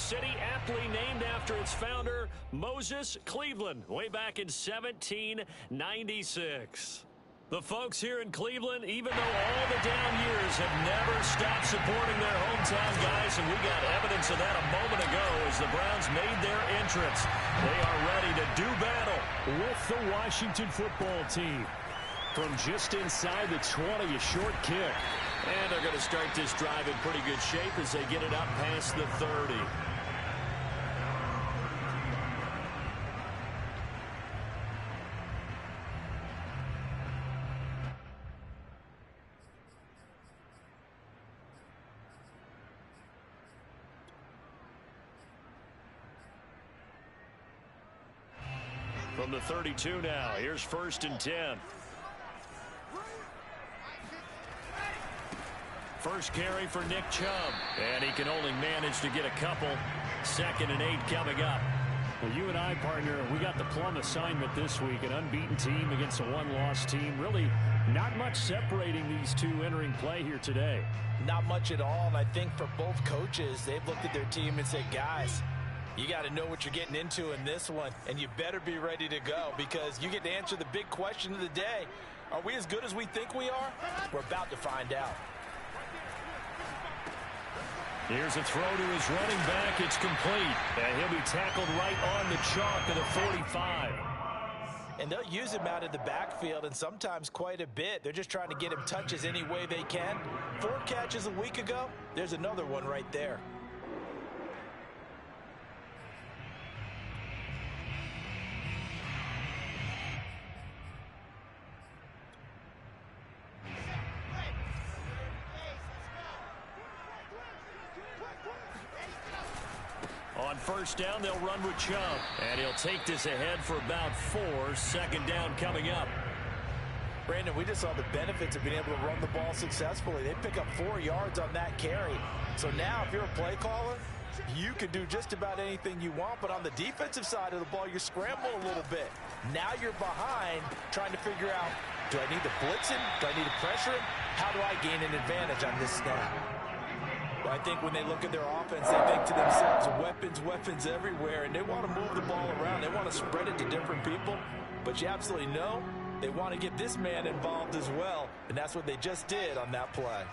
city aptly named after its founder, Moses Cleveland, way back in 1796. The folks here in Cleveland, even though all the down years, have never stopped supporting their hometown guys, and we got evidence of that a moment ago as the Browns made their entrance. They are ready to do battle with the Washington football team. From just inside the 20, a short kick. And they're going to start this drive in pretty good shape as they get it up past the 30. From the 32 now, here's 1st and 10. First carry for Nick Chubb, and he can only manage to get a couple. 2nd and 8 coming up. Well, you and I, partner, we got the plum assignment this week. An unbeaten team against a one-loss team. Really not much separating these two entering play here today. Not much at all, and I think for both coaches, they've looked at their team and said, guys, you got to know what you're getting into in this one, and you better be ready to go because you get to answer the big question of the day. Are we as good as we think we are? We're about to find out. Here's a throw to his running back. It's complete. And he'll be tackled right on the chalk of the 45. And they'll use him out of the backfield, and sometimes quite a bit. They're just trying to get him touches any way they can. 4 catches a week ago. There's another one right there. On 1st down, they'll run with Chubb. And he'll take this ahead for about 4. 2nd down coming up. Brandon, we just saw the benefits of being able to run the ball successfully. They pick up 4 yards on that carry. So now, if you're a play caller, you can do just about anything you want. But on the defensive side of the ball, you scramble a little bit. Now you're behind trying to figure out, do I need to blitz him? Do I need to pressure him? How do I gain an advantage on this snap? I think when they look at their offense, they think to themselves, weapons everywhere, and they want to move the ball around. They want to spread it to different people, but you absolutely know they want to get this man involved as well, and that's what they just did on that play.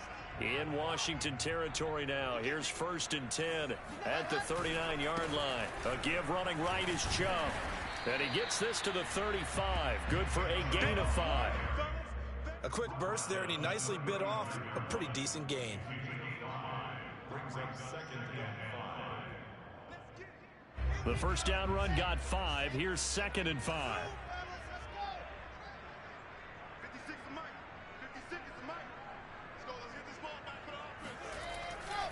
In Washington territory now, here's 1st and 10 at the 39-yard line. A give running right is Chubb, and he gets this to the 35. Good for a gain of 5. A quick burst there, and he nicely bit off a pretty decent gain. The 1st down run got 5. Here's 2nd and 5.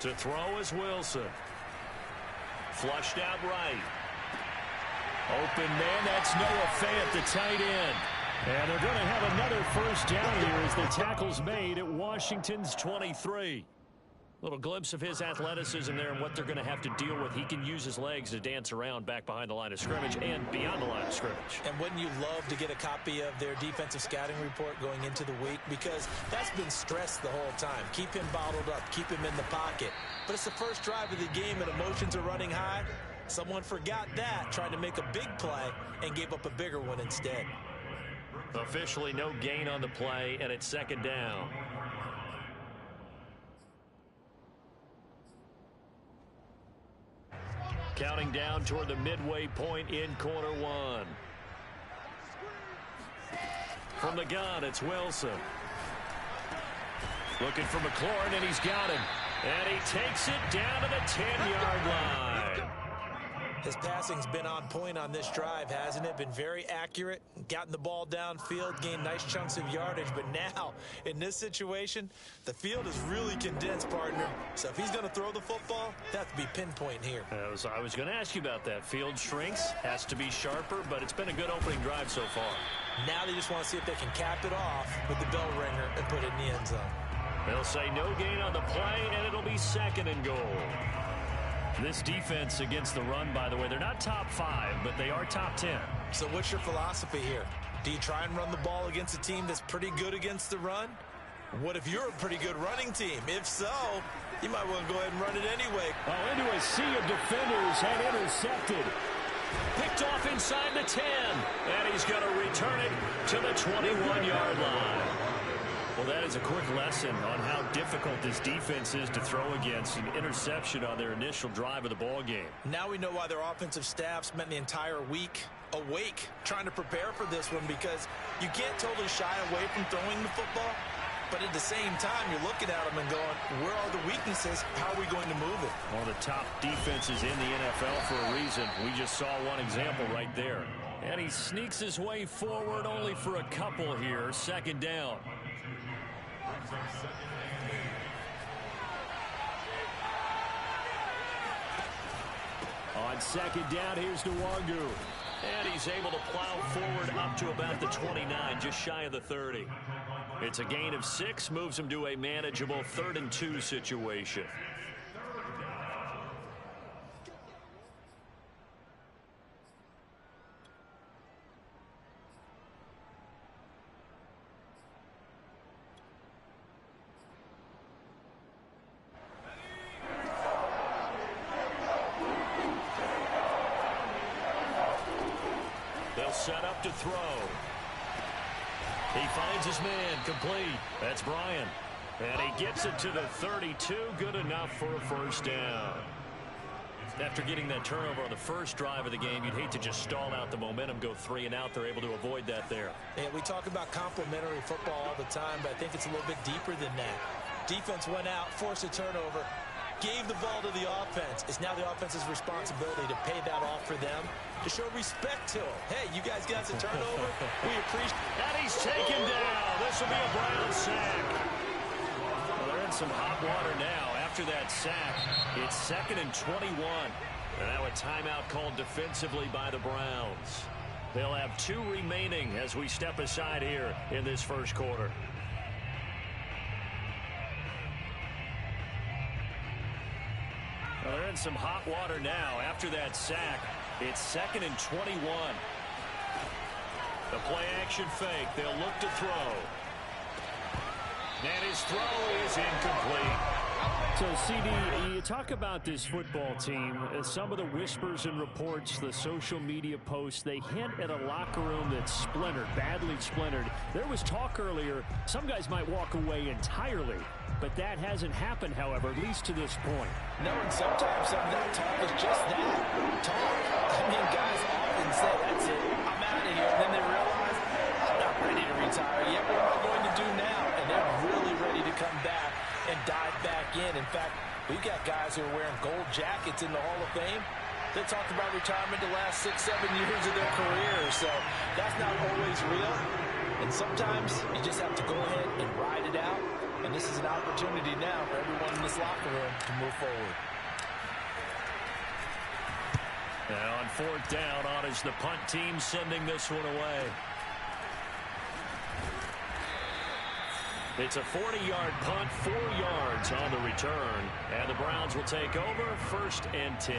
To throw is Wilson. Flushed out right. Open man, that's Noah Fant, the tight end. And they're going to have another 1st down here as the tackle's made at Washington's 23. Little glimpse of his athleticism there and what they're going to have to deal with. He can use his legs to dance around back behind the line of scrimmage and beyond the line of scrimmage. And wouldn't you love to get a copy of their defensive scouting report going into the week? Because that's been stressed the whole time. Keep him bottled up. Keep him in the pocket. But it's the first drive of the game and emotions are running high. Someone forgot that, trying to make a big play, and gave up a bigger one instead. Officially no gain on the play, and it's 2nd down. Counting down toward the midway point in quarter 1. From the gun, it's Wilson. Looking for McLaurin, and he's got him. And he takes it down to the 10-yard line. His passing's been on point on this drive, hasn't it? Been very accurate, gotten the ball downfield, gained nice chunks of yardage. But now, in this situation, the field is really condensed, partner. So if he's going to throw the football, that to be pinpoint here. I was going to ask you about that. Field shrinks, has to be sharper, but it's been a good opening drive so far. Now they just want to see if they can cap it off with the bell ringer and put it in the end zone. They'll say no gain on the play, and it'll be 2nd and goal. This defense against the run, by the way, they're not top 5, but they are top 10. So what's your philosophy here? Do you try and run the ball against a team that's pretty good against the run? What if you're a pretty good running team? If so, you might want to go ahead and run it anyway. Oh, into a sea of defenders and intercepted. Picked off inside the 10. And he's going to return it to the 21-yard line. Well, that is a quick lesson on how difficult this defense is to throw against. An interception on their initial drive of the ball game. Now we know why their offensive staff spent the entire week awake trying to prepare for this one, because you can't totally shy away from throwing the football. But at the same time, you're looking at them and going, where are the weaknesses? How are we going to move it? One of the top defenses in the NFL for a reason. We just saw one example right there. And he sneaks his way forward only for a couple here. Second down. On second down, here's Nwangu. And he's able to plow forward up to about the 29, just shy of the 30. It's a gain of 6, moves him to a manageable 3rd and 2 situation. They'll set up to throw. He finds his man, complete. That's Bryant. And he gets it to the 32, good enough for a first down. After getting that turnover on the first drive of the game, you'd hate to just stall out the momentum, go 3 and out. They're able to avoid that there. Yeah, we talk about complementary football all the time, but I think it's a little bit deeper than that. Defense went out, forced a turnover, gave the ball to the offense. It's now the offense's responsibility to pay that off for them, to show respect to them. Hey, you guys got a turnover. We appreciate it. And he's taken down. This will be a Brown sack. Well, they're in some hot water now. After that sack, it's 2nd and 21. And now a timeout called defensively by the Browns. They'll have 2 remaining as we step aside here in this first quarter. Well, they're in some hot water now. After that sack, it's 2nd and 21. The play action fake. They'll look to throw. And his throw is incomplete. So, CD, you talk about this football team, some of the whispers and reports, the social media posts, they hint at a locker room that's splintered, badly splintered. There was talk earlier, some guys might walk away entirely, but that hasn't happened, however, at least to this point. No, and sometimes some of that talk is just that, talk. I mean, guys often say, that's it, I'm out of here, and then they realize, I'm not ready to retire yet, what am I going to do now? And they're really ready to come back and dive back in. In fact, we've got guys who are wearing gold jackets in the Hall of Fame. They talked about retirement the last 6-7 years of their careers, so that's not always real. And sometimes you just have to go ahead and ride it out. And this is an opportunity now for everyone in this locker room to move forward. Now on 4th down, on is the punt team sending this one away. It's a 40-yard punt, 4 yards on the return. And the Browns will take over, 1st and 10.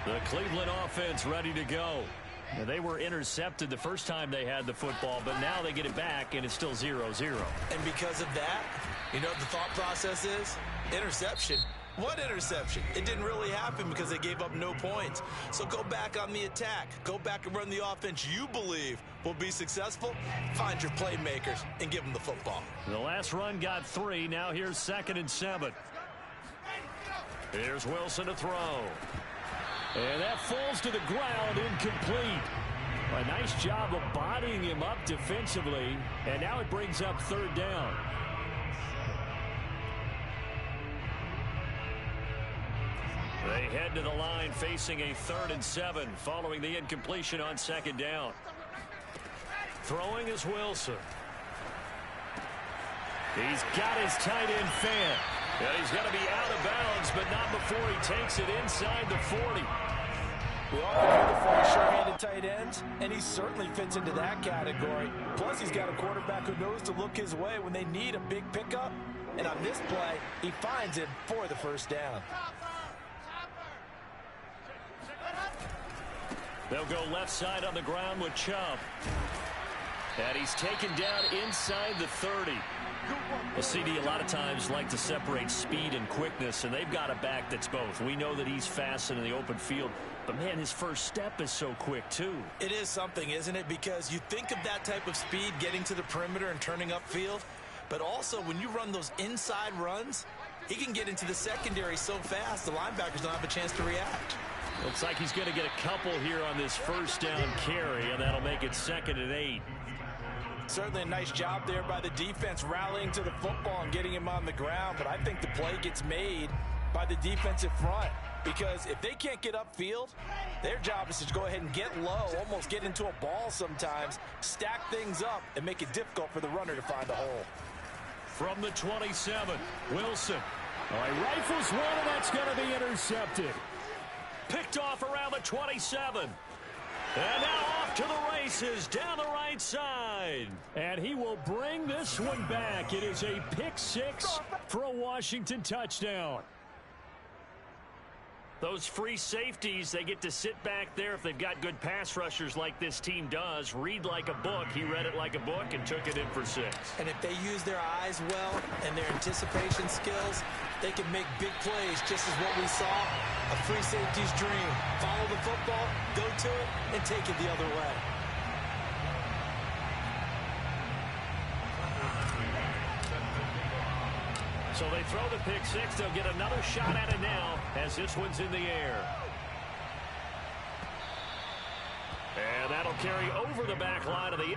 The Cleveland offense ready to go. Now, they were intercepted the first time they had the football, but now they get it back, and it's still 0-0. And because of that, you know what the thought process is? Interception. What interception? It didn't really happen because they gave up no points. So go back on the attack. Go back and run the offense you believe will be successful. Find your playmakers and give them the football. The last run got 3. Now here's 2nd and 7. Here's Wilson to throw. And that falls to the ground, incomplete. A nice job of bodying him up defensively. And now it brings up 3rd down. They head to the line facing a 3rd and 7 following the incompletion on 2nd down. Throwing is Wilson. He's got his tight end fan. And he's going to be out of bounds, but not before he takes it inside the 40. We often hear the phrase sure-handed tight ends, and he certainly fits into that category. Plus, he's got a quarterback who knows to look his way when they need a big pickup. And on this play, he finds it for the first down. They'll go left side on the ground with Chubb. And he's taken down inside the 30. Well, CD, a lot of times like to separate speed and quickness, and they've got a back that's both. We know that he's fast in the open field, but, man, his first step is so quick, too. It is something, isn't it? Because you think of that type of speed getting to the perimeter and turning upfield, but also when you run those inside runs, he can get into the secondary so fast the linebackers don't have a chance to react. Looks like he's going to get a couple here on this first down carry, and that'll make it 2nd and 8. Certainly a nice job there by the defense rallying to the football and getting him on the ground, but I think the play gets made by the defensive front because if they can't get upfield, their job is to go ahead and get low, almost get into a ball sometimes, stack things up, and make it difficult for the runner to find a hole. From the 27, Wilson. All right, rifles one, and that's going to be intercepted. Picked off around the 27. And now off to the races down the right side. And he will bring this one back. It is a pick 6 for a Washington touchdown. Those free safeties, they get to sit back there if they've got good pass rushers like this team does. Read like a book. He read it like a book and took it in for 6. And if they use their eyes well and their anticipation skills, they can make big plays, just as what we saw, a free safety's dream. Follow the football, go to it, and take it the other way. So they throw the pick 6. They'll get another shot at it now as this one's in the air. And that'll carry over the back line of the...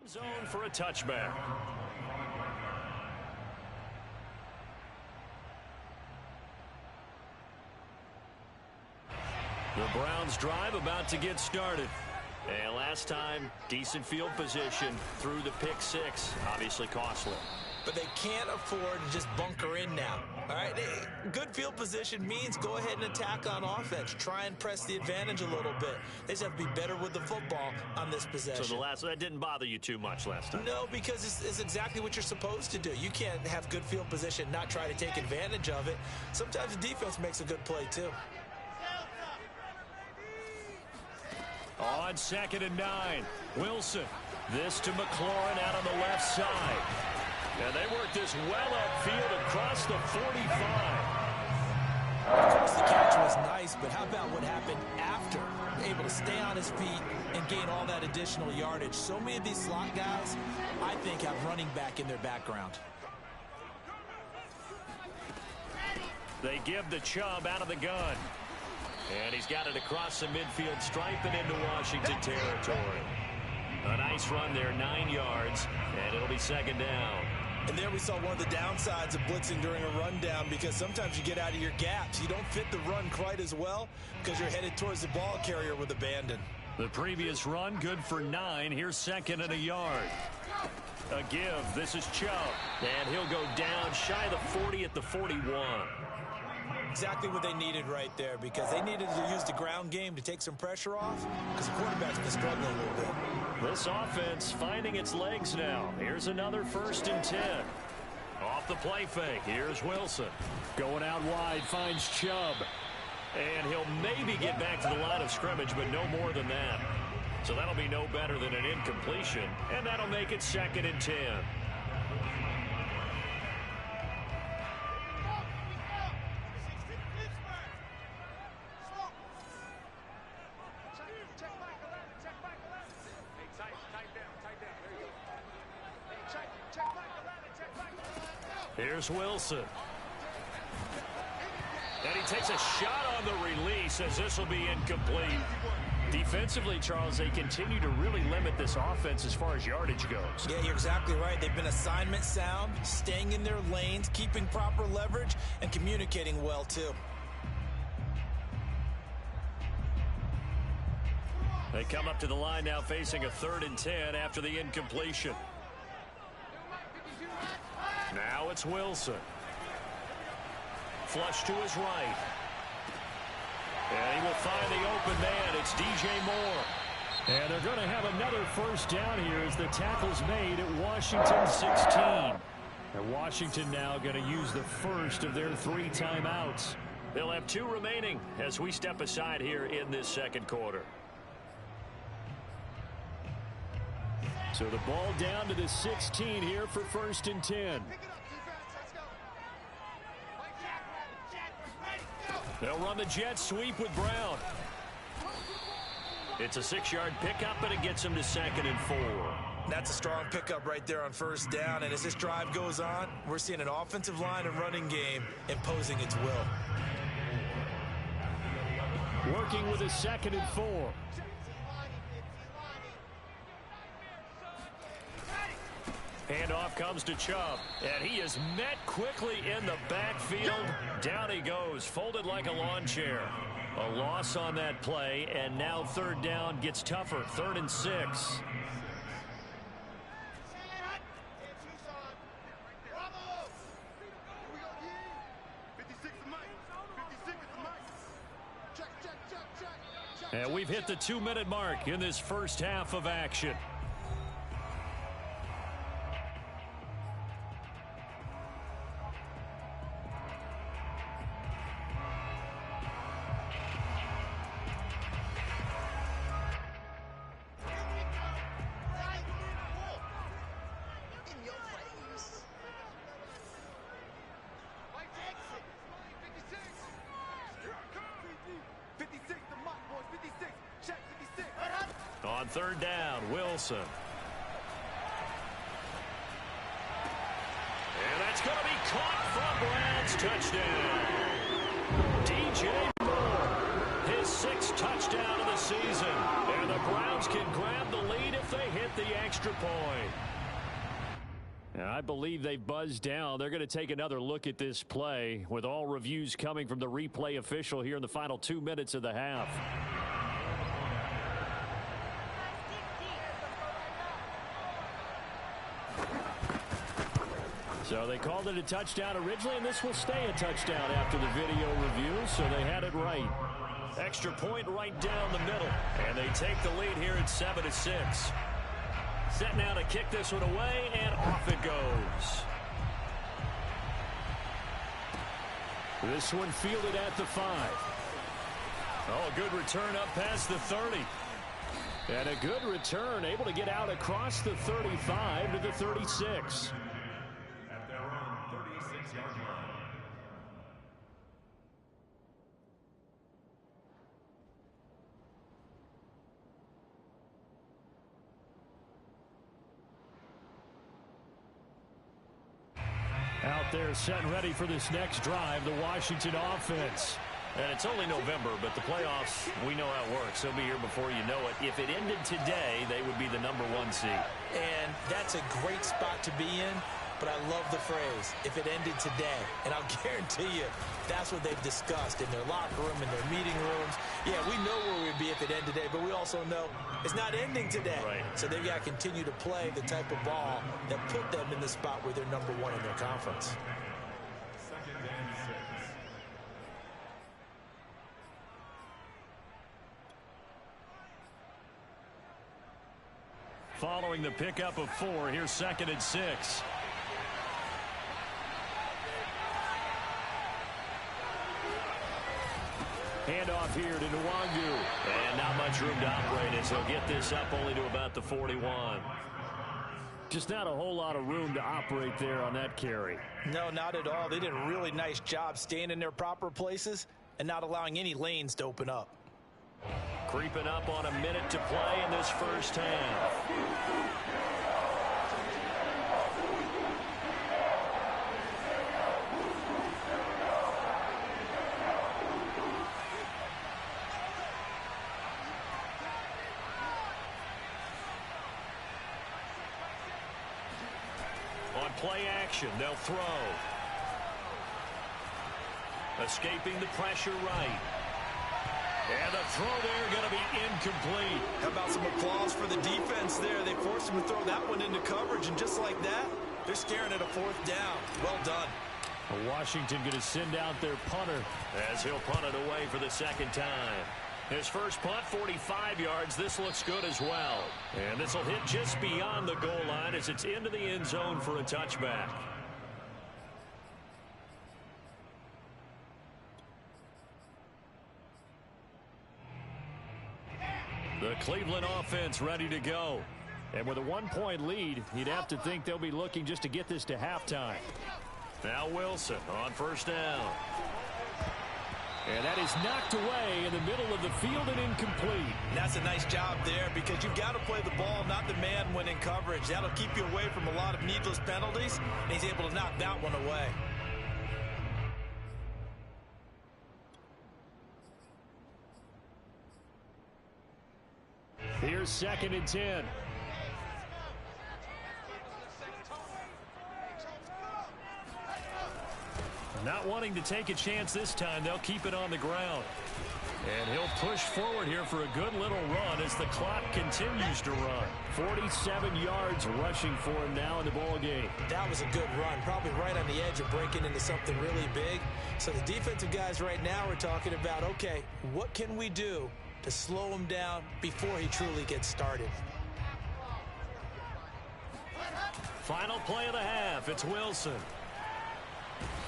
zone for a touchback. The Browns drive about to get started. And last time, decent field position through the pick 6. Obviously costly. But they can't afford to just bunker in now. All right, good field position means go ahead and attack on offense. Try and press the advantage a little bit. They just have to be better with the football on this possession. So that didn't bother you too much last time? No, because it's exactly what you're supposed to do. You can't have good field position, not try to take advantage of it. Sometimes the defense makes a good play too. On 2nd and 9, Wilson. This to McLaurin out on the left side. And they work this well upfield across the 45. Of course, the catch was nice, but how about what happened after? Able to stay on his feet and gain all that additional yardage. So many of these slot guys, I think, have running back in their background. They give the Chubb out of the gun. And he's got it across the midfield stripe and into Washington territory. A nice run there, 9 yards, and it'll be 2nd down. And there we saw one of the downsides of blitzing during a rundown because sometimes you get out of your gaps. You don't fit the run quite as well because you're headed towards the ball carrier with abandon. The previous run, good for 9. Here's 2nd and a yard. A give. This is Chubb. And he'll go down shy of the 40 at the 41. Exactly what they needed right there because they needed to use the ground game to take some pressure off because the quarterback's been struggling a little bit. This offense finding its legs now. Here's another 1st and 10. Off the play fake. Here's Wilson. Going out wide, finds Chubb. And he'll maybe get back to the line of scrimmage, but no more than that. So that'll be no better than an incompletion, and that'll make it 2nd and 10. Here's Wilson. And he takes a shot on the release as this will be incomplete. Defensively, Charles, they continue to really limit this offense as far as yardage goes. Yeah, you're exactly right. They've been assignment sound, staying in their lanes, keeping proper leverage, and communicating well, too. They come up to the line now facing a 3rd and 10 after the incompletion. Now it's Wilson. Flush to his right. And he will find the open man. It's DJ Moore. And they're going to have another first down here as the tackle's made at Washington 16. And Washington now going to use the first of their 3 timeouts. They'll have 2 remaining as we step aside here in this second quarter. So the ball down to the 16 here for 1st and 10. They'll run the jet sweep with Brown. It's a 6-yard pickup, and it gets him to 2nd and 4. That's a strong pickup right there on 1st down, and as this drive goes on, we're seeing an offensive line and running game imposing its will. Working with a 2nd and 4. Handoff comes to Chubb, and he is met quickly in the backfield. Down he goes, folded like a lawn chair. A loss on that play, and now 3rd down gets tougher. 3rd and 6. And we've hit the 2-minute mark in this first half of action. On 3rd down, Wilson. And that's going to be caught from Brown's touchdown. DJ Moore, his 6th touchdown of the season. And the Browns can grab the lead if they hit the extra point. And I believe they've buzzed down. They're going to take another look at this play with all reviews coming from the replay official here in the final 2 minutes of the half. So they called it a touchdown originally, and this will stay a touchdown after the video review, so they had it right. Extra point right down the middle, and they take the lead here at 7-6. Set now to kick this one away, and off it goes. This one fielded at the 5. Oh, good return up past the 30. And a good return, able to get out across the 35 to the 36. Out there set and ready for this next drive, the Washington offense. And it's only November, but the playoffs, we know how it works. They'll be here before you know it. If it ended today, they would be the #1 seed. And that's a great spot to be in, but I love the phrase, if it ended today. And I'll guarantee you, that's what they've discussed in their locker room, in their meeting rooms. Yeah, we know where we'd be if it ended today, but we also know it's not ending today. Right. So they've got to continue to play the type of ball that put them in the spot where they're #1 in their conference. Following the pickup of 4, here's 2nd and 6. Handoff here to Nwangu. And not much room to operate as he'll get this up only to about the 41. Just not a whole lot of room to operate there on that carry. No, not at all. They did a really nice job staying in their proper places and not allowing any lanes to open up. Creeping up on a minute to play in this first half. On play action, they'll throw. Escaping the pressure right. And the throw there going to be incomplete. How about some applause for the defense there? They forced him to throw that one into coverage, and just like that, they're staring at a fourth down. Well done. Washington going to send out their punter as he'll punt it away for the second time. His first punt, 45 yards. This looks good as well. And this will hit just beyond the goal line as it's into the end zone for a touchback. The Cleveland offense ready to go. And with a 1-point lead, you'd have to think they'll be looking just to get this to halftime. Now Wilson on first down. And that is knocked away in the middle of the field and incomplete. And that's a nice job there because you've got to play the ball, not the man when in coverage. That'll keep you away from a lot of needless penalties, and he's able to knock that one away. Here's 2nd and 10. Not wanting to take a chance this time, they'll keep it on the ground. And he'll push forward here for a good little run as the clock continues to run. 47 yards rushing for him now in the ball game. That was a good run, probably right on the edge of breaking into something really big. So the defensive guys right now are talking about, okay, what can we do to slow him down before he truly gets started? Final play of the half. It's Wilson.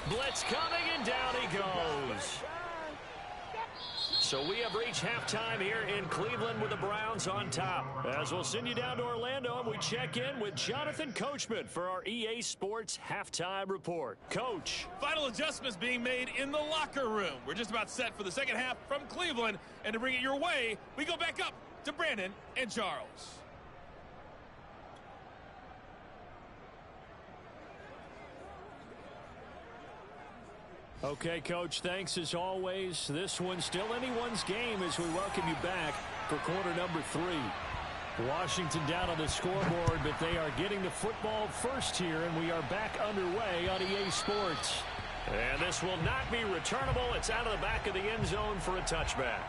Blitz coming, and down he goes. So we have reached halftime here in Cleveland with the Browns on top. As we'll send you down to Orlando, and we check in with Jonathan Coachman for our EA Sports Halftime Report. Coach. Final adjustments being made in the locker room. We're just about set for the second half from Cleveland. And to bring it your way, we go back up to Brandon and Charles. Okay, Coach, thanks as always. This one's still anyone's game as we welcome you back for quarter number 3. Washington down on the scoreboard, but they are getting the football first here, and we are back underway on EA Sports. And this will not be returnable. It's out of the back of the end zone for a touchback.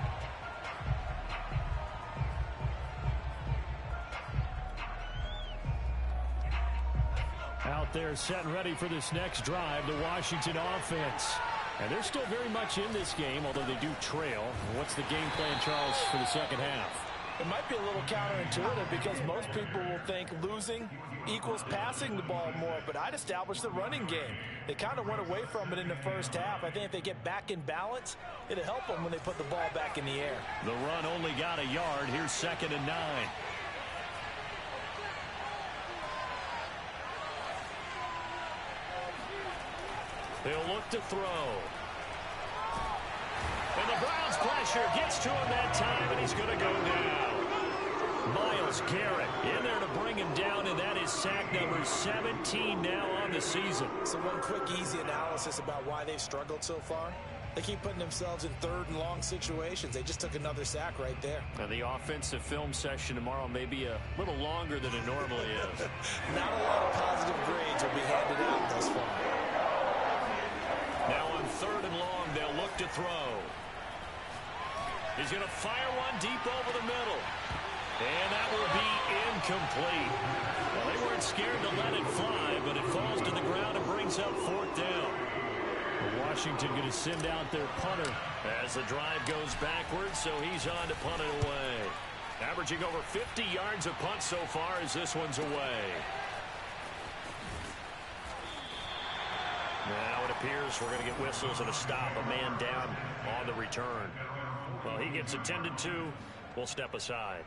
Out there set and ready for this next drive, the Washington offense. And they're still very much in this game, although they do trail. What's the game plan, Charles, for the second half? It might be a little counterintuitive because most people will think losing equals passing the ball more, but I'd establish the running game. They kind of went away from it in the first half. I think if they get back in balance, it'll help them when they put the ball back in the air. The run only got a yard. Here's 2nd and 9. They'll look to throw. And the Browns pressure gets to him that time, and he's going to go down. Myles Garrett in there to bring him down, and that is sack number 17 now on the season. So one quick, easy analysis about why they've struggled so far. They keep putting themselves in 3rd and long situations. They just took another sack right there. And the offensive film session tomorrow may be a little longer than it normally is. Not a lot of positive grades will be handed out thus far. Now on 3rd and long, they'll look to throw. He's going to fire one deep over the middle. And that will be incomplete. Well, they weren't scared to let it fly, but it falls to the ground and brings up 4th down. Washington going to send out their punter as the drive goes backwards, so he's on to punt it away. Averaging over 50 yards of punt so far as this one's away. Now it appears we're going to get whistles and a stop. A man down on the return. Well, he gets attended to. We'll step aside.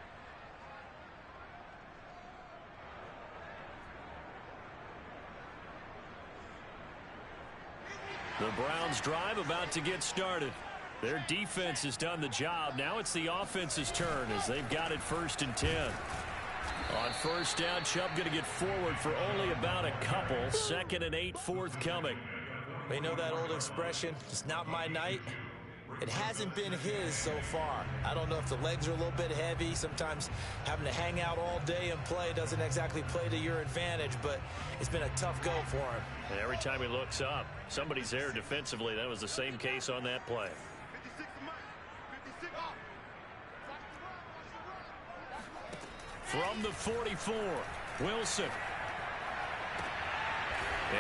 The Browns drive about to get started. Their defense has done the job. Now it's the offense's turn as they've got it 1st and 10. On 1st down, Chubb going to get forward for only about a couple. 2nd and 8 forthcoming. They know that old expression, it's not my night. It hasn't been his so far. I don't know if the legs are a little bit heavy. Sometimes having to hang out all day and play doesn't exactly play to your advantage, but it's been a tough go for him. And every time he looks up, somebody's there defensively. That was the same case on that play. From the 44, Wilson.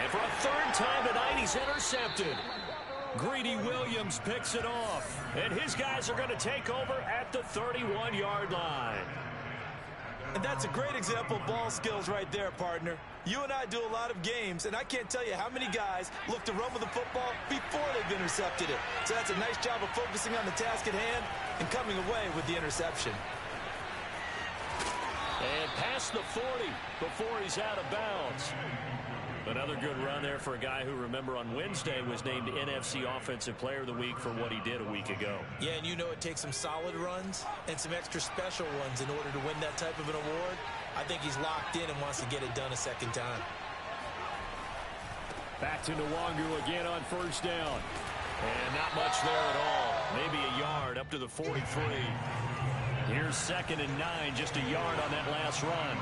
And for a third time tonight, he's intercepted. Greedy Williams picks it off. And his guys are going to take over at the 31-yard line. And that's a great example of ball skills right there, partner. You and I do a lot of games, and I can't tell you how many guys look to run with the football before they've intercepted it. So that's a nice job of focusing on the task at hand and coming away with the interception. And past the 40 before he's out of bounds. Another good run there for a guy who, remember, on Wednesday was named NFC Offensive Player of the Week for what he did a week ago. Yeah, and you know it takes some solid runs and some extra special ones in order to win that type of an award. I think he's locked in and wants to get it done a second time. Back to Nwangu again on first down. And not much there at all. Maybe a yard up to the 43. Here's 2nd and 9, just a yard on that last run.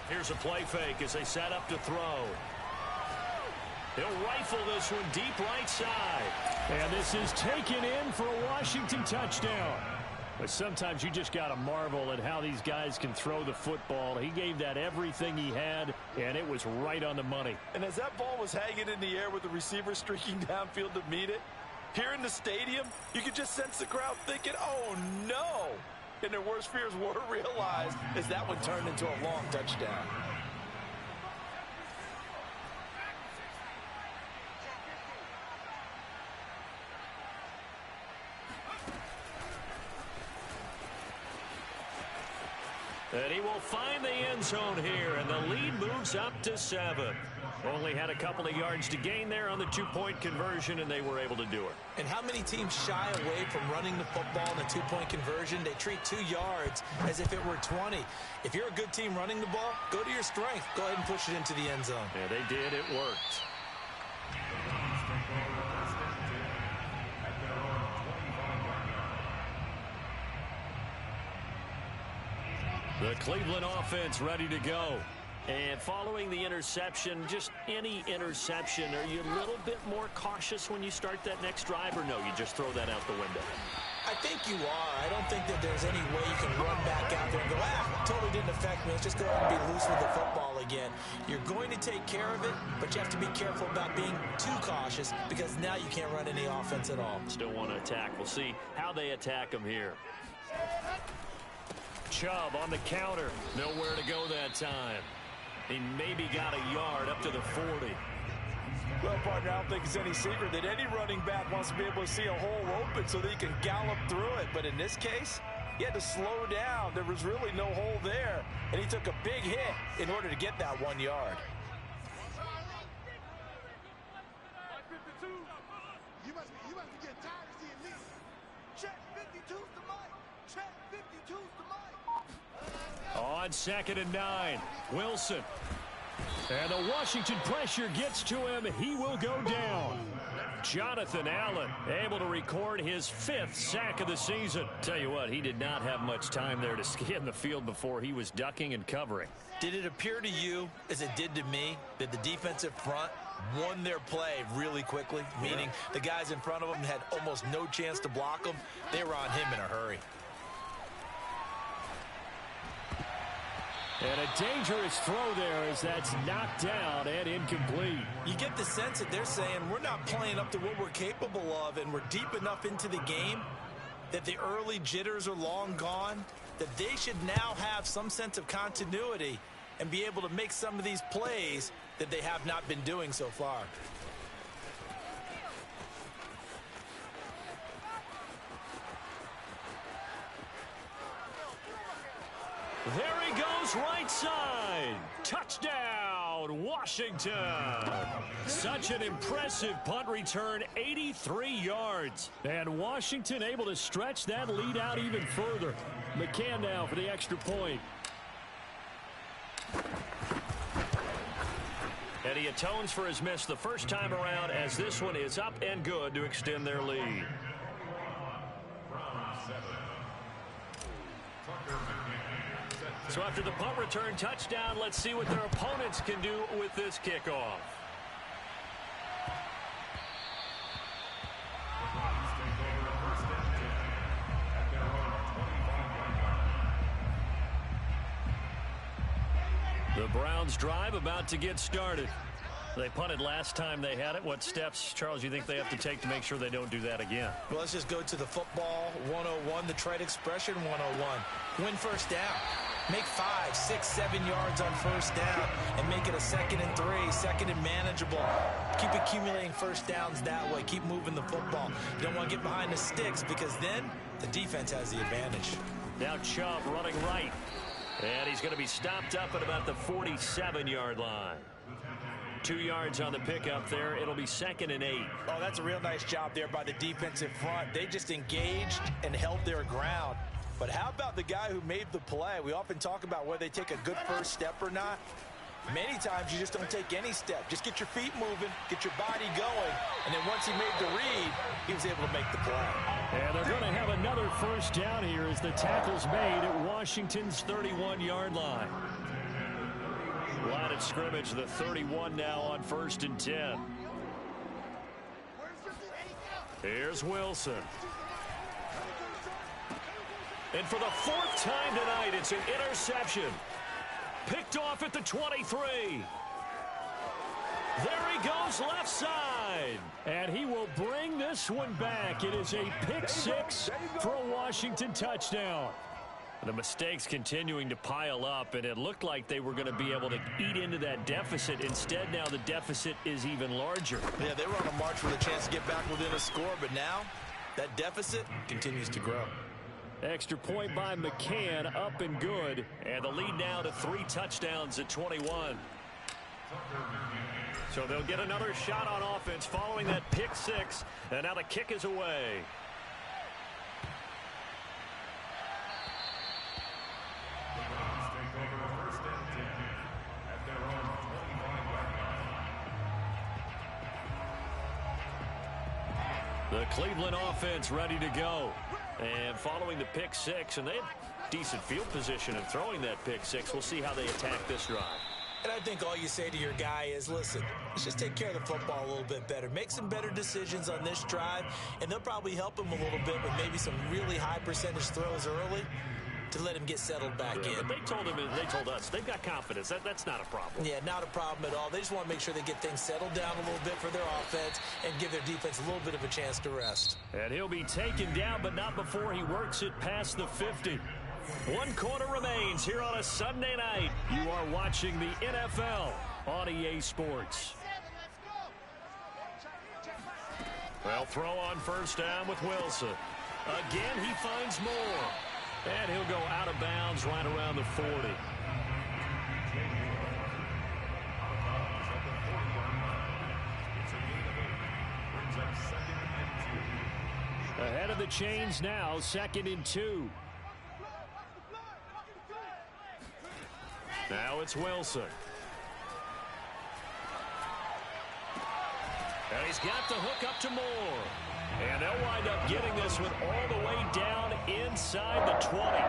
Here's a play fake as they set up to throw. He'll rifle this one deep right side. And this is taken in for a Washington touchdown. But sometimes you just got to marvel at how these guys can throw the football. He gave that everything he had, and it was right on the money. And as that ball was hanging in the air with the receiver streaking downfield to meet it, here in the stadium, you could just sense the crowd thinking, oh, no. And their worst fears were realized as that one turned into a long touchdown. And he will find the end zone here, and the lead moves up to 7. Only had a couple of yards to gain there on the two-point conversion, and they were able to do it. And how many teams shy away from running the football in a two-point conversion? They treat 2 yards as if it were 20. If you're a good team running the ball, go to your strength. Go ahead and push it into the end zone. Yeah, they did. It worked. The Cleveland offense ready to go. And following the interception, just any interception, are you a little bit more cautious when you start that next drive, or no, you just throw that out the window? I think you are. I don't think that there's any way you can run back out there and go, totally didn't affect me. Let's just go ahead and be loose with the football again. You're going to take care of it, but you have to be careful about being too cautious because now you can't run any offense at all. Still want to attack. We'll see how they attack him here. Chubb on the counter. Nowhere to go that time. He maybe got a yard up to the 40. Well, partner, I don't think it's any secret that any running back wants to be able to see a hole open so that he can gallop through it. But in this case, he had to slow down. There was really no hole there, and he took a big hit in order to get that 1 yard. You must be getting tired of seeing me. Check 52's the mic. Check 52's the mic. On 2nd and 9, Wilson. And the Washington pressure gets to him. He will go down. Jonathan Allen able to record his 5th sack of the season. Tell you what, he did not have much time there to scan the field before he was ducking and covering. Did it appear to you, as it did to me, that the defensive front won their play really quickly? Meaning the guys in front of them had almost no chance to block him. They were on him in a hurry. And a dangerous throw there as that's knocked down and incomplete. You get the sense that they're saying we're not playing up to what we're capable of, and we're deep enough into the game that the early jitters are long gone, that they should now have some sense of continuity and be able to make some of these plays that they have not been doing so far. There he goes, right side. Touchdown, Washington. Such an impressive punt return, 83 yards. And Washington able to stretch that lead out even further. McCann now for the extra point. And he atones for his miss the first time around, as this one is up and good to extend their lead. So after the punt return touchdown, let's see what their opponents can do with this kickoff. The Browns drive about to get started. They punted last time they had it. What steps, Charles, you think they have to take to make sure they don't do that again? Well, let's just go to the football 101, the trade expression 101. Win first down. Make 5, 6, 7 yards on first down and make it a 2nd and 3, 2nd and manageable. Keep accumulating first downs that way. Keep moving the football. You don't want to get behind the sticks because then the defense has the advantage. Now Chubb running right. And he's going to be stopped up at about the 47-yard line. 2 yards on the pickup there. It'll be 2nd and 8. Oh, that's a real nice job there by the defensive front. They just engaged and held their ground. But how about the guy who made the play? We often talk about whether they take a good first step or not. Many times you just don't take any step. Just get your feet moving, get your body going, and then once he made the read, he was able to make the play. And they're going to have another first down here as the tackle's made at Washington's 31-yard line. Line of scrimmage, the 31 now on 1st and 10. Here's Wilson. And for the 4th time tonight, it's an interception. Picked off at the 23. There he goes left side. And he will bring this one back. It is a pick 6 for a Washington touchdown. The mistakes continuing to pile up, and it looked like they were going to be able to eat into that deficit. Instead, now the deficit is even larger. Yeah, they were on a march with a chance to get back within a score, but now that deficit continues to grow. Extra point by McCann, up and good. And the lead now to 3 touchdowns at 21. So they'll get another shot on offense following that pick 6. And now the kick is away. The Cleveland offense ready to go. And following the pick 6, and they have decent field position in throwing that pick 6. We'll see how they attack this drive. And I think all you say to your guy is, listen, let's just take care of the football a little bit better. Make some better decisions on this drive, and they'll probably help him a little bit with maybe some really high percentage throws early to let him get settled back in. But they told us they've got confidence. That's not a problem. Yeah, not a problem at all. They just want to make sure they get things settled down a little bit for their offense and give their defense a little bit of a chance to rest. And he'll be taken down, but not before he works it past the 50. 1 quarter remains here on a Sunday night. You are watching the NFL on EA Sports. Well, throw on first down with Wilson. Again, he finds more. And he'll go out of bounds right around the 40. Ahead of the chains now, 2nd and 2. Now it's Wilson. And he's got the hook up to Moore. And they'll wind up getting this one all the way down inside the 20.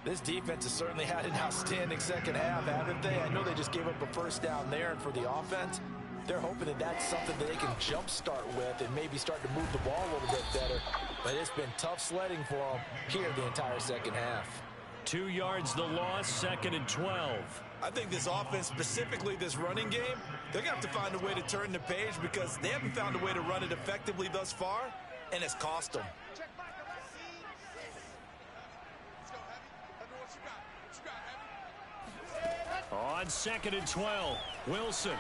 This defense has certainly had an outstanding second half, haven't they? I know they just gave up a first down there, and for the offense, they're hoping that that's something that they can jumpstart with and maybe start to move the ball a little bit better. But it's been tough sledding for them here the entire second half. 2 yards the loss, 2nd and 12. I think this offense, specifically this running game, they're going to have to find a way to turn the page because they haven't found a way to run it effectively thus far, and it's cost them. On 2nd and 12, Wilson.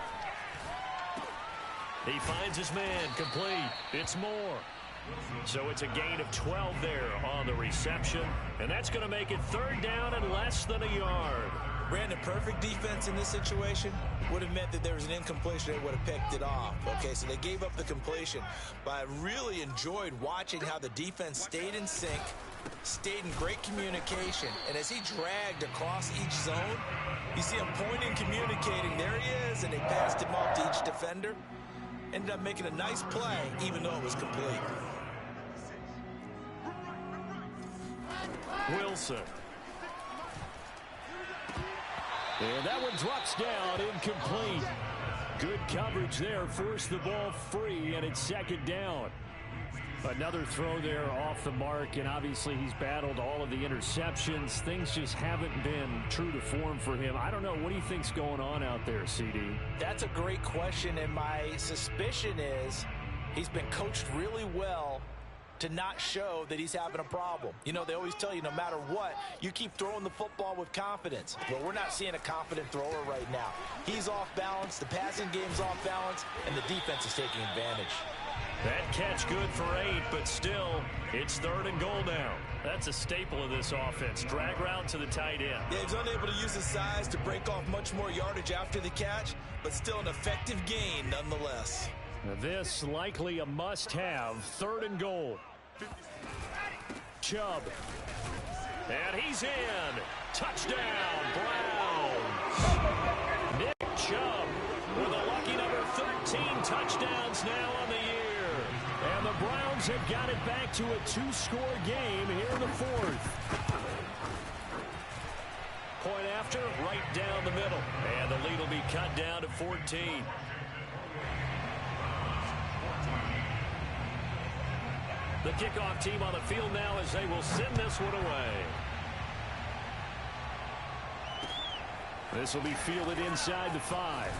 He finds his man, complete. It's Moore. So it's a gain of 12 there on the reception, and that's going to make it 3rd down and less than a yard. Brandon, perfect defense in this situation would have meant that there was an incompletion. They would have picked it off. Okay, so they gave up the completion. But I really enjoyed watching how the defense stayed in sync, stayed in great communication. And as he dragged across each zone, you see him pointing, communicating. There he is, and they passed him off to each defender. Ended up making a nice play, even though it was complete. Wilson. And that one drops down, incomplete. Good coverage there, forced the ball free, and it's second down. Another throw there off the mark, and obviously he's battled all of the interceptions. Things just haven't been true to form for him. I don't know. What do you think's going on out there, CD? That's a great question, and my suspicion is he's been coached really well to not show that he's having a problem. You know, they always tell you no matter what, you keep throwing the football with confidence. But we're not seeing a confident thrower right now. He's off balance, the passing game's off balance, and the defense is taking advantage. That catch good for 8, but still, it's 3rd and goal now. That's a staple of this offense. Drag route to the tight end. Yeah, he's unable to use his size to break off much more yardage after the catch, but still an effective gain nonetheless. This likely a must-have. 3rd and goal. Chubb. And he's in. Touchdown, Browns. Nick Chubb with a lucky number 13 touchdowns now on the year. And the Browns have got it back to a 2-score game here in the 4th. Point after, right down the middle. And the lead will be cut down to 14. The kickoff team on the field now as they will send this one away. This will be fielded inside the 5.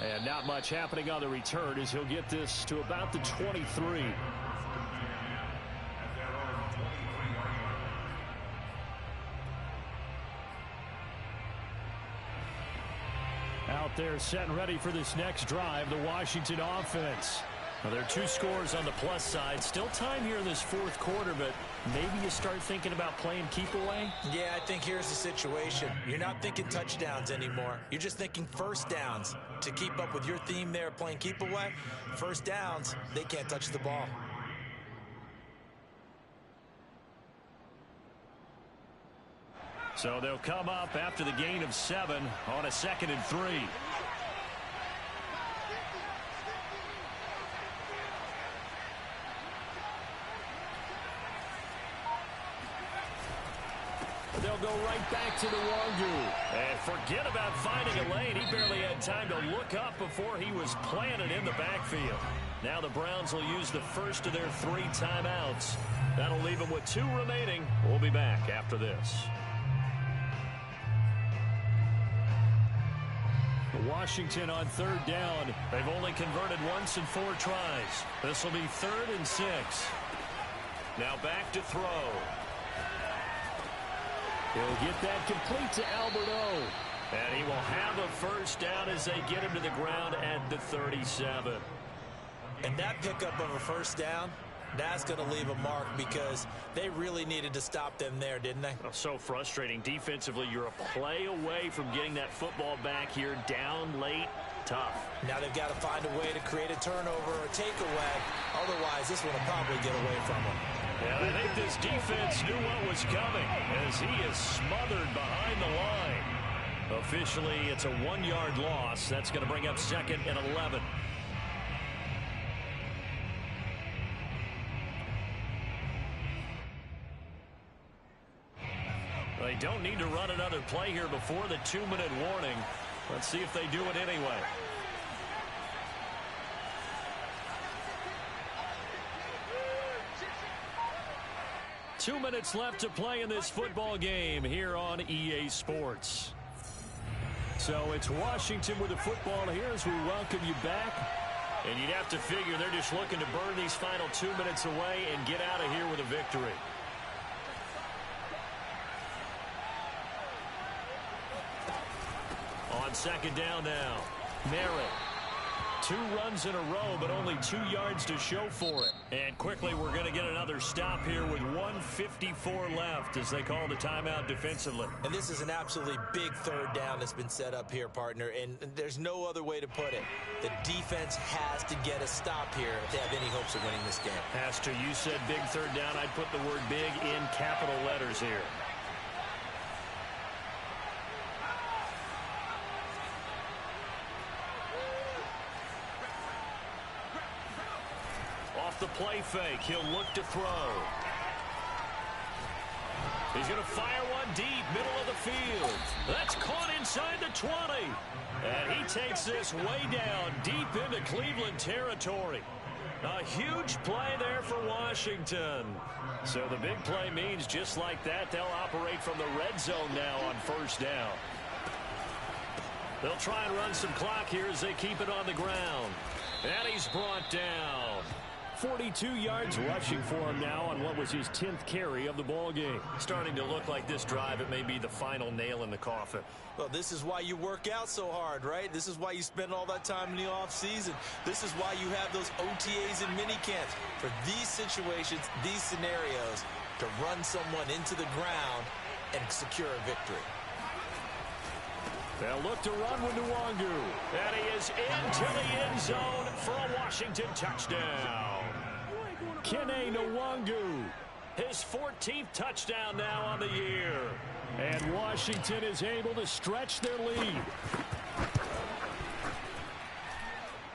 And not much happening on the return as he'll get this to about the 23. Out there set and ready for this next drive, the Washington offense. Well, there are 2 scores on the plus side. Still time here in this 4th quarter, but maybe you start thinking about playing keep away? Yeah, I think here's the situation. You're not thinking touchdowns anymore. You're just thinking first downs. To keep up with your theme there, playing keep away, first downs, they can't touch the ball. So they'll come up after the gain of 7 on a 2nd and 3. They'll go right back to the Wangu. And forget about finding a lane. He barely had time to look up before he was planted in the backfield. Now the Browns will use the first of their 3 timeouts. That'll leave them with 2 remaining. We'll be back after this. Washington on 3rd down. They've only converted once in 4 tries. This will be 3rd and 6. Now back to throw. He'll get that complete to Alberto. And he will have a first down as they get him to the ground at the 37. And that pickup of a first down, that's going to leave a mark because they really needed to stop them there, didn't they? Oh, so frustrating. Defensively, you're a play away from getting that football back here. Down late, tough. Now they've got to find a way to create a turnover or a takeaway. Otherwise, this one will probably get away from them. Yeah, I think this defense knew what was coming as he is smothered behind the line. Officially, it's a 1-yard loss. That's going to bring up 2nd and 11. They don't need to run another play here before the 2-minute warning. Let's see if they do it anyway. Two minutes left to play in this football game here on EA Sports. So it's Washington with the football here as we welcome you back. And you'd have to figure they're just looking to burn these final 2 minutes away and get out of here with a victory. On 2nd down now, Merritt. 2 runs in a row, but only 2 yards to show for it. And quickly, we're going to get another stop here with 1:54 left as they call the timeout defensively. And this is an absolutely big 3rd down that's been set up here, partner, and there's no other way to put it. The defense has to get a stop here if they have any hopes of winning this game. Has to. You said big 3rd down. I'd put the word big in capital letters here. The play fake. He'll look to throw. He's going to fire one deep, middle of the field. That's caught inside the 20. And he takes this way down, deep into Cleveland territory. A huge play there for Washington. So the big play means just like that, they'll operate from the red zone now on first down. They'll try and run some clock here as they keep it on the ground. And he's brought down. 42 yards rushing for him now on what was his 10th carry of the ball game. Starting to look like this drive, it may be the final nail in the coffin. Well, this is why you work out so hard, right? This is why you spend all that time in the offseason. This is why you have those OTAs and mini camps. For these situations, these scenarios, to run someone into the ground and secure a victory. They'll look to run with Nwangu. And he is into the end zone for a Washington touchdown. Kene Nwangu. His 14th touchdown now on the year. And Washington is able to stretch their lead.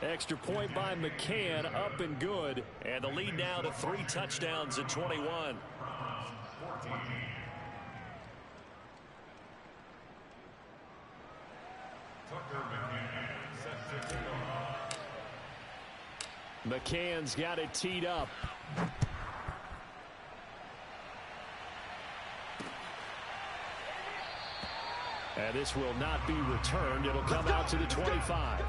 Extra point by McCann, up and good. And the lead now to 3 touchdowns at 21. McCann's got it teed up. And this will not be returned. It'll come out to the 25.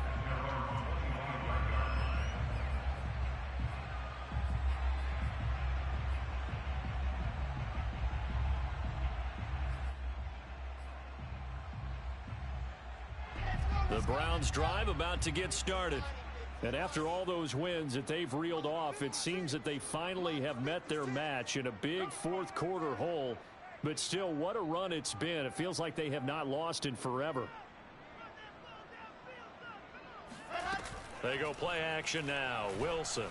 The Browns drive about to get started. And after all those wins that they've reeled off, it seems that they finally have met their match in a big fourth quarter hole. But still, what a run it's been. It feels like they have not lost in forever. They go play action now. Wilson.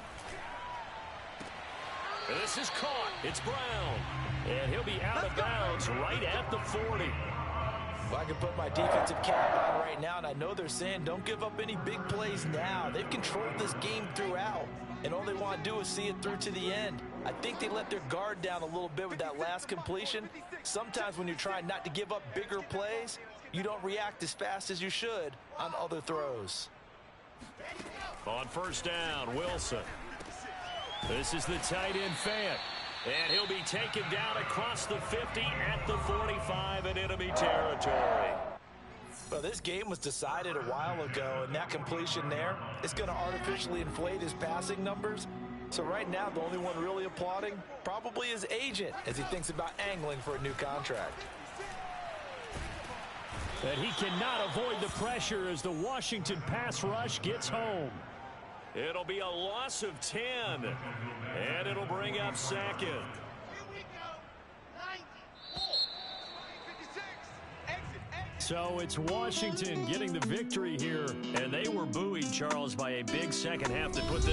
This is caught. It's Brown. And he'll be out of bounds right at the 40. Well, I can put my defensive cap on right now, and I know they're saying don't give up any big plays now. They've controlled this game throughout, and all they want to do is see it through to the end. I think they let their guard down a little bit with that last completion. Sometimes when you're trying not to give up bigger plays, you don't react as fast as you should on other throws. On first down, Wilson. This is the tight end Fant. And he'll be taken down across the 50 at the 45 in enemy territory. Well, this game was decided a while ago, and that completion there is going to artificially inflate his passing numbers. So right now, the only one really applauding probably his agent as he thinks about angling for a new contract. And he cannot avoid the pressure as the Washington pass rush gets home. It'll be a loss of 10. And it'll bring up second. So it's Washington getting the victory here. And they were buoyed, Charles, by a big second half that put this